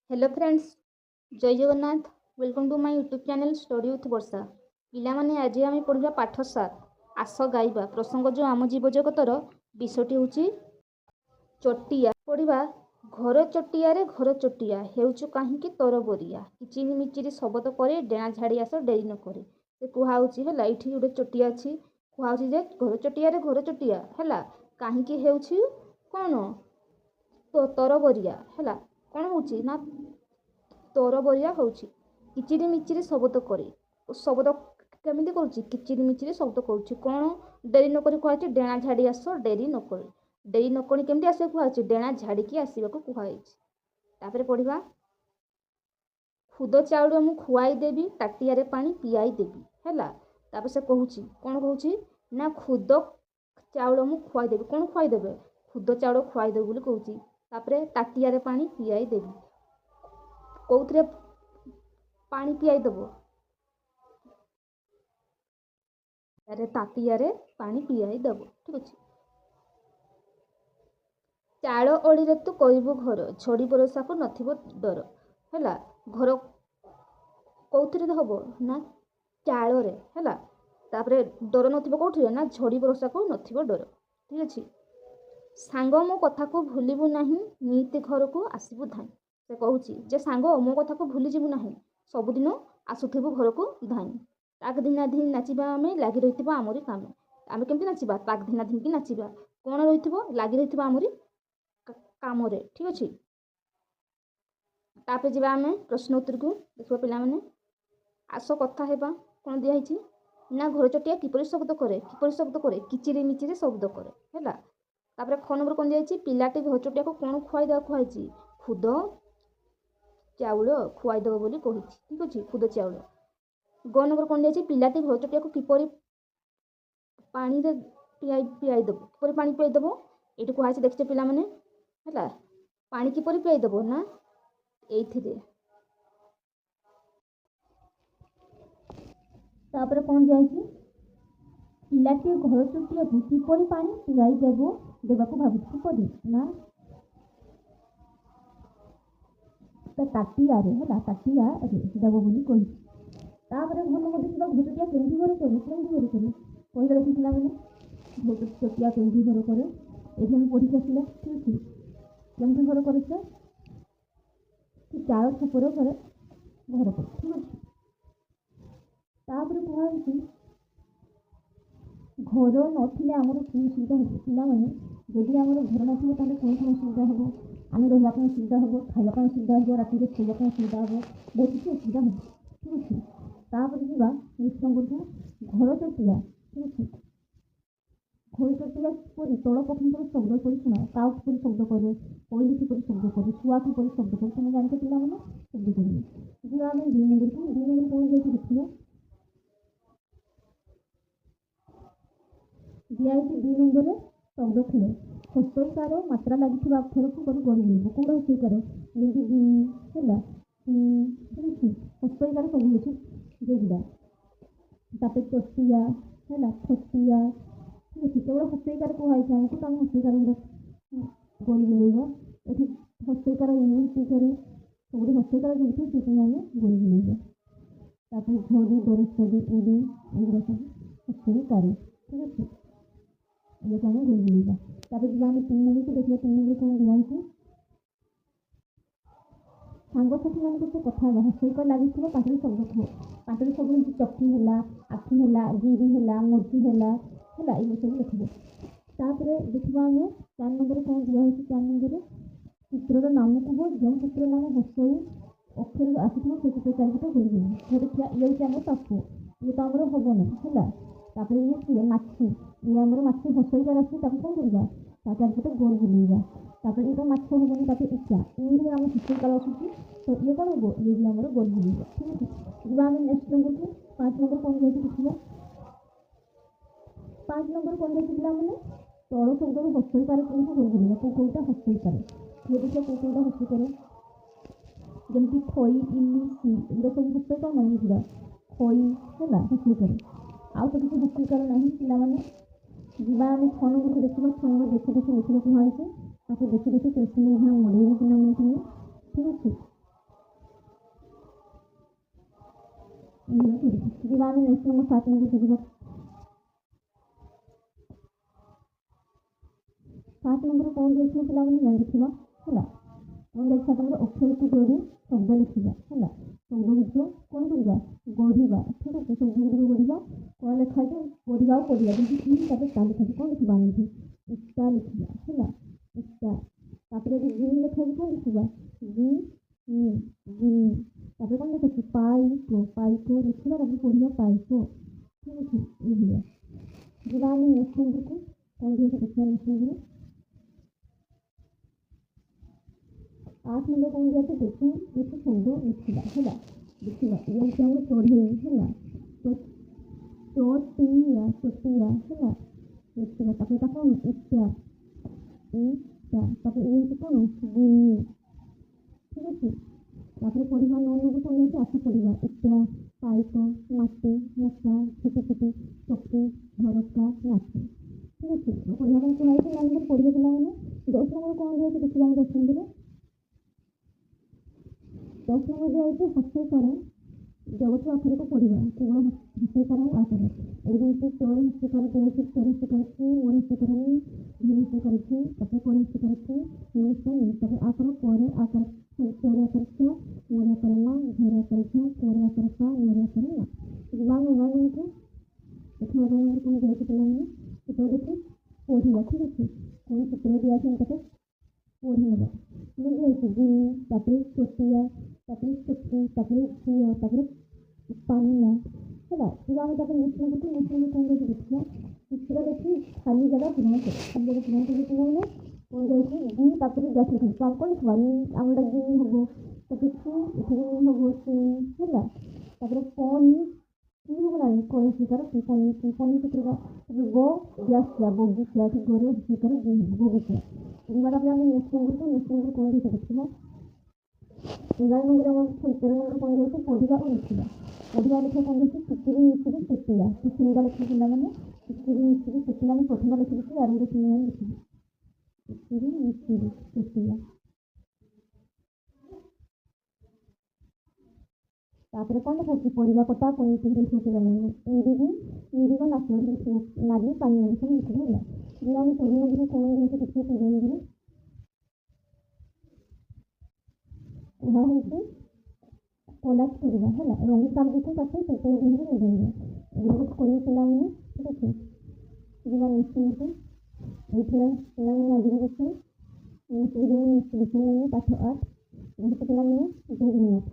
Hello friends, जय Jagannath. Welcome to my YouTube channel study with Varsha. पिलामाने आज आम पढ़ा पाठ 7 आस गाइबा प्रसंग जो आम जीव जगतर विषयटी हूँ चटिया पढ़ा। घर चटिया रे घर चटिया हेउचु कहीं तोर बोरिया किचिरी मिचिरी शबद करे डेणा झाड़ी आस डेरी न करे। से कहुच्छी है ये गोटे चटिया अच्छी कहुच्छी जे घर चटिया रे घर चटिया है कहीं हेउछि कौन तो तोर बोरिया है कौन हूँ ना तोर बोरिया हूँ किचिरी मिचिरी शब्द करे शब्द केमी करुच्ची किचिरी मिचिरी शब्द करुच्ची कौन डेरी नक कहुच्छी डेणा झाड़ी आस डेरी नक डेरी नक केमती आस कहुच्छी डेणा झाड़ी आसवाक कहुई। पढ़ा खुद चाउल मु खुआई देवी ताटिया पानी पियाई देवी है। से कहूँ कौन कहूँ ना खुद चाउल मु खुआई देवी कौन खुआई देवे खुद चाउल खुआई देवी बोली कहूँ। ताटिया पानी पियाई देवी कौन पानी पियाई देव ताटिया पानी पियाई देव ठीक अच्छे। चाल ओड़ी तू करू घर झड़ी बरसा को नथिबो डर है घर कौन हम ना चाल है डर नथिबो कौटी ना झड़ी बरसा को नथिबो डर ठीक अच्छे। सांग मो कथा को भूलबू नहीं नीति घर को आसबू धाई। से कहूँ जे सांग मो कथा को भूली जीवु नहीं सबुदिन आसुथबु घर को धाई। ताक धिना धिन नाचिबा आमे लगी रही आमरी काम आमे केमती नाचिबा ताक धिना धिन की नाचिबा कौन रही लगी रही आमरी काम ठीक अच्छे। तापर जी आम प्रश्न उत्तर को देखा पिला माने आस कथा हेबा कौन दिखाई ना घर चटिया किपरि शब्द करे किचिरी मिचिरी शब्द करे है। तापर ख नंबर कौन दिखाई पिलाटी घर चटिया को कौन खुआई देवा खुआई खुद चाउल खुआई देव बोली कही ठीक अच्छे खुद चाउल। ग नंबर कौन दिखाई पिलाटी घर चटिया को किपरि पानी पियाई देव किपरि पानी पियाई देव ये कहुई देखते पिला माने है पानी किपरि पियाई देव ना ये तापर कौन दिखाई पिलाटी घर चटिया को किपरि पानी पियाई देवा भावुँ किपरि ना ताटिया है ताटिया देव बोली कही। तापर भल देखा घर चटिया केमती घर करे कही देखी पिला मैंने घर चटिया केमती घर करे ये पढ़ी आसला ठीक अच्छे केमती घर करे चाल छपर घर घर कर ठीक अच्छे। तापर कहुई घर नथिले आमर कौन सुविधा हो पिला मैंने जदि आम घर ना कौन कौन असुविधा हम आम रही सुविधा हम खावाई सुविधा हम राति खोवाई सुविधा हम बहुत किसी असुविधा हम ठीक अच्छे। तापर जावा नेक्स्ट नंबर को घर चटिया ठीक अच्छे। घर चटिया किपरि तल पक्षी शब्द कर शुण काउ किपरि शब्द करे कोईली किपरि शब्द करे छुआ किपरि शब्द करे तुम जानते पिला मैंने शब्द करेंगे जी आम 2 नंबर को 2 नंबर कौन जाए देखिए दिखाई 2 नंबर शब्द खेल हस्तकार मात्रा लगी अक्षर को कर गढ़ मिल कौन हस्तकार है ठीक अच्छे हस्तकार सब हूँ जोड़ा। तापर चटिया है छटिया ठीक अच्छे केवल हस्तकार कहुई आमको तो हस्तकार गढ़ मिलेगा ये हस्तकार यूज करे सब हस्तकार जो से आम गढ़ मिलेगा। तापर घड़ी बरसदी उड़ी एगुड़ा सब हस्तकार ठीक अच्छे ये आम गढ़ मिलेगा। तापर जब आम 3 नंबर को देखिए 3 नंबर कौन दिखाई सांगसाथी मान सहित कथा हस्तकार लगी पाटरी शब्द कह पाटरी शब्द चकी है आखि है गिरी है मूर्ति है ये सब लिखे। तापर देखा आम 4 नंबर कौन दिखाई 4 नंबर चित्र नाम कह जो चित्र नाम हसई अक्षर आसो से चित्र चारिपटे गोल गोल ये आम साप ये तो आम हेनी है। तापर ये किए माछी ये आम माछी हसईकार आस कौन करवा चारिपटे गोल बुलेगा। तापर ये माछ हेनी तापर इच्छा ये आम हस्तकार आसूँ तो ये कौन हम ये भी आम गोल बुलेगा ठीक अच्छे। जब आम नेक्स्ट नंबर को 5 नंबर कौन जाए देखिए 5 नंबर कौन जाए पिला मैंने तल शब्द हस्तकार कौन गोल बुलेगा कौटा हस्तकार ये देखिए कौटा हस्तकार जमी खई इली सी एगुड़ा सब हस्तकार नहीं पूरा खई है हस्तकार आउ तो किसी हस्तकार नहीं पिला मैंने जीवा आम 6 नंबर को देखा 6 नंबर देखी देखी लिखा कहुई देखी देखी क्वेश्चन मोड़े पिला ठीक अच्छे। ଯିବା ଆମେ ନେକ୍ସଟ ନମ୍ବର 7 ନମ୍ବରକୁ ଯିବା। 7 ନମ୍ବର କ'ଣ ଦେଇଥିବ ପିଲାମାନେ ଜାଣିଥିବ ହେଲା। କ'ଣ ଦେଖିବା ତାଙ୍କର ଅକ୍ଷରକୁ ଯୋଡ଼ି ଶବ୍ଦ ଲେଖିବା ହେଲା। ଶବ୍ଦ ଗୁଡ଼ିକ କ'ଣ କରିବା ଗଢ଼ିବା ଠିକ୍ ଅଛି। ଶବ୍ଦ ଗୁଡ଼ିକ ଗଢ଼ିବା କ'ଣ ଲେଖାଯାଏ ଗଢ଼ିବା ଆଉ ପଢ଼ିବା ଯେମିତି ତାପରେ ତା ଲେଖାଯାଏ କ'ଣ ଲେଖିବା ଆମେ ଇଟା ଲେଖିବା ହେଲା ଇଟା। ତାପରେ ଯଦି ଲେଖାଯାଏ କ'ଣ ଲେଖିବା ତାପରେ କ'ଣ ଲେଖାଛି ପାଇପ ପାଇପ ଲେଖିବା ତାପରେ ପଢ଼ିବା ପାଇପ ଠିକ୍ ଅଛି। ଏଇଭଳିଆ ଯିବା ଆମେ ନେକ୍ସଟ ନମ୍ବରକୁ କ'ଣ ଦିଅନ୍ତୁ ଦେଖିବା ନେକ୍ସଟ ନମ୍ବର 8 ନମ୍ବର କ'ଣ ଦିଆଯାଇଛି ଦେଖି କିଛି ଶବ୍ଦ ଲେଖିବା ହେଲା। ଦେଖିବା ଇଏ ହେଉଛି ଆମର ଚଢ଼େଇ ହେଲା ଚଟିଆ ହେଲା ଲେଖିବା। ତାପରେ ତା କ'ଣ ଇଟା ତାପରେ ଇଏ ହେଉଛି କ'ଣ ଗୁଣି ଠିକ୍ ଅଛି। ତାପରେ ପଢ଼ିବା 9 ନମ୍ବର କ'ଣ ଦିଆଯାଇଛି ଆସ ପଢ଼ିବା ଇଟା ପାଇପ ମାଟି ମଶା ଛିଟି ଚକି ଝରକା ନାଚି ଠିକ୍ ଅଛି। ପଢ଼ିବା ପାଇଁ କୁହାଯାଇଛି ଲାଇନରେ ପଢ଼ିବା ପିଲାମାନେ। 10 ନମ୍ବର କ'ଣ ଦିଆଯାଇଛି ଦେଖିବା ଆମେ 10 ନମ୍ବର 10 ନମ୍ବର ଦିଆଯାଇଛି ହସ୍ତକାର ଜଗତ ଅକ୍ଷରକୁ ପଢ଼ିବା କେବଳ ହସ୍ତକାର ଆଉ ଆକାର। ଏଠି ଯେମିତି ଚୋର ହସ୍ତକାର ଦିଆଯାଇଛି ଚୋର ହସ୍ତକାର ଅଛି ମୋର ହସ୍ତକାର ଧୀର ହସ୍ତକାର ଅଛି ତାପରେ ପରେ ହସ୍ତକାର ଅଛି ତାପରେ ଆକାର ପରେ ଆକାର ଚୋର ଆକାର ଛୁଆ ମୋର ଆକାର ମା ଘର ଆକାର ଛୁଆ ପୋର ଆକାର ସା ମୋର ଆକାର ନା। ଯିବା ଆମେ ଏମାନଙ୍କୁ ଦେଖିବା ପାଇଁ ଆମର କ'ଣ ଦିଆଯାଇଛି ପିଲାମାନେ ଚିତ୍ର ଦେଖି ପଢ଼ିବା ଠିକ୍ ଅଛି। କ'ଣ ଚିତ୍ର ଦିଆଯାଇଛି ଆମେ ତାକୁ ପଢ଼ି ନେବା। କ'ଣ ଦିଆଯାଇଛି ତାପରେ ଚୋଟିଆ ତାପରେ ଚକି ତାପରେ ଝିଅ ତାପରେ ପାନିଆ ହେଲା। ଯିବା ଆମେ ତାପରେ ନେକ୍ସଟ ନମ୍ବରକୁ ନେକ୍ସଟ ନମ୍ବର କ'ଣ ଦିଆଯାଇଛି ଦେଖିବା ଚିତ୍ର ଦେଖି ଖାଲି ଜାଗା ପୂରଣ କରେ। ଖାଲି ଜାଗା ପୂରଣ କରି ପିଲାମାନେ କ'ଣ ଦିଆଯାଇଛି ତାପରେ ଗ୍ୟାସ୍ ଲେଖାଉଛି ତ ଆମେ କ'ଣ ଲେଖିବା ଆମର ଏଇଟା ହେବ ତାପରେ ଏଠି ହେବ ହେଲା। ତାପରେ ପନି କି ହେବ ନାହିଁ କୌଣସି ସ୍ୱୀକାର ପନି ଚିତ୍ରଟା ତାପରେ ଗ୍ୟାସ୍ ଥିଲା ବଗିଚା କି ଘରେ ସ୍ୱୀକାର ବଗିଚା। ଯିବା ତାପରେ ଆମେ ନେକ୍ସଟ ନମ୍ବରକୁ ନେକ୍ସଟ ନମ୍ବର କ'ଣ ଦିଆଯାଇଛି ଦେଖିବା 11 ନମ୍ବର ଆମର 13 ନମ୍ବର କ'ଣ ଦିଆଯାଇଛି ପଢ଼ିବା ଓ ଲେଖିବା। ପଢ଼ିବା ଲେଖିବା କ'ଣ ଦିଆଯାଇଛି ଟିକିରି ମିଚିରି ଛୋଟିଆ ତିନିଟା ଲେଖିବା ପିଲାମାନେ ଟିକିରି ମିଚିରି ଛୋଟିଆ ଆମେ ପ୍ରଥମ ଲେଖିଦେଇଛୁ ଆରମ୍ଭ ପିଲାମାନେ ଲେଖିବେ ଟିକିରି ମିଚିରି ଛୋଟିଆ। ତାପରେ କ'ଣ ଲେଖାଛି ପରିବା କଟା ପନିପରିବା ଲେଖିବା ପିଲାମାନେ ମିରିଗ ନାଚ ନାଲି ପାଣି ସବୁ ଲେଖିବା ହେଲା। ଯିବା ଆମେ 14 ନମ୍ବରକୁ କ'ଣ ଦିଆଯାଇଛି ଦେଖିବା 14 ନମ୍ବର ଏହା ହେଉଛି କଲାଜ କରିବା ହେଲା। ରଙ୍ଗୀ କାଗଜକୁ କାଟି ପେପର ଦେହରେ ଲଗାଇବା ଏଗୁଡ଼ାକ କରିବା ପିଲାମାନେ ଠିକ୍ ଅଛି। ଯିବା ନେକ୍ସଟ ନମ୍ବରକୁ ଏଇଥିଲା ପିଲାମାନେ ଆଜିର ବିଷୟ ନେକ୍ସଟ ଭିଡ଼ିଓ ନେକ୍ସଟ ବିଷୟ ପାଠ 8 ପିଲାମାନେ ଜୟ ଜଗନ୍ନାଥ।